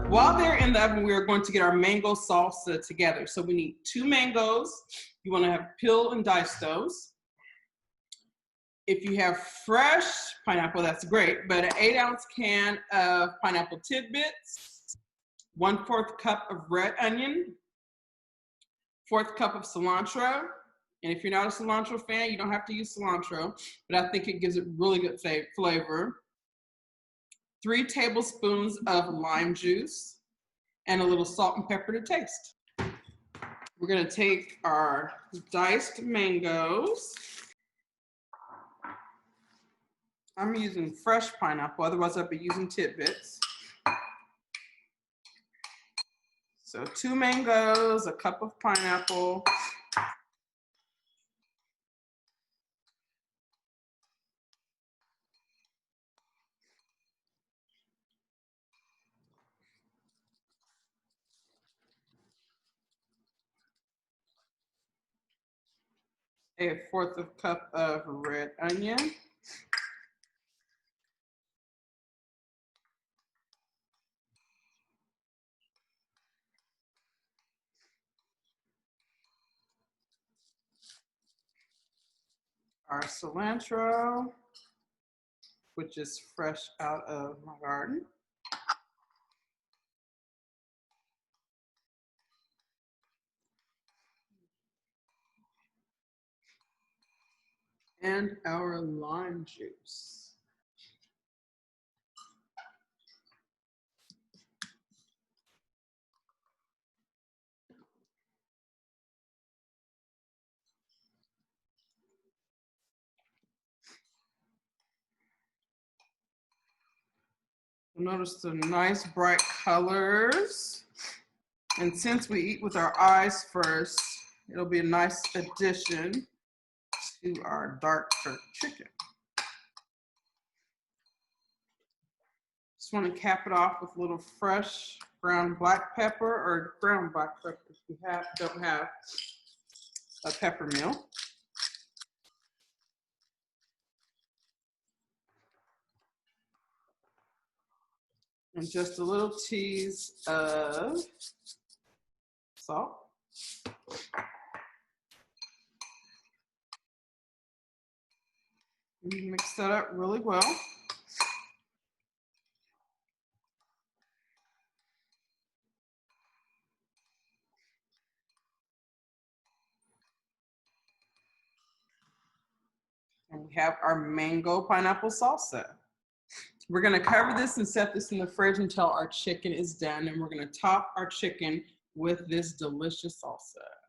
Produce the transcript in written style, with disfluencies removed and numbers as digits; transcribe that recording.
While they're in the oven, we are going to get our mango salsa together. So we need 2 mangoes. You want to have peeled and diced those. If you have fresh pineapple, that's great, but an 8-ounce can of pineapple tidbits, 1/4 cup of red onion, 1/4 cup of cilantro. And if you're not a cilantro fan, you don't have to use cilantro, but I think it gives it really good flavor. 3 tablespoons of lime juice, and a little salt and pepper to taste. We're gonna take our diced mangoes. I'm using fresh pineapple, otherwise I'd be using tidbits. So 2 mangoes, a cup of pineapple. A 1/4 cup of red onion. Our cilantro, which is fresh out of my garden. And our lime juice. Notice the nice bright colors. And since we eat with our eyes first, it'll be a nice addition to our dark turkey chicken. Just want to cap it off with a little fresh ground black pepper, or ground black pepper if you don't have a pepper mill. And just a little tease of salt. You mix that up really well. And we have our mango pineapple salsa. We're gonna cover this and set this in the fridge until our chicken is done, and we're gonna top our chicken with this delicious salsa.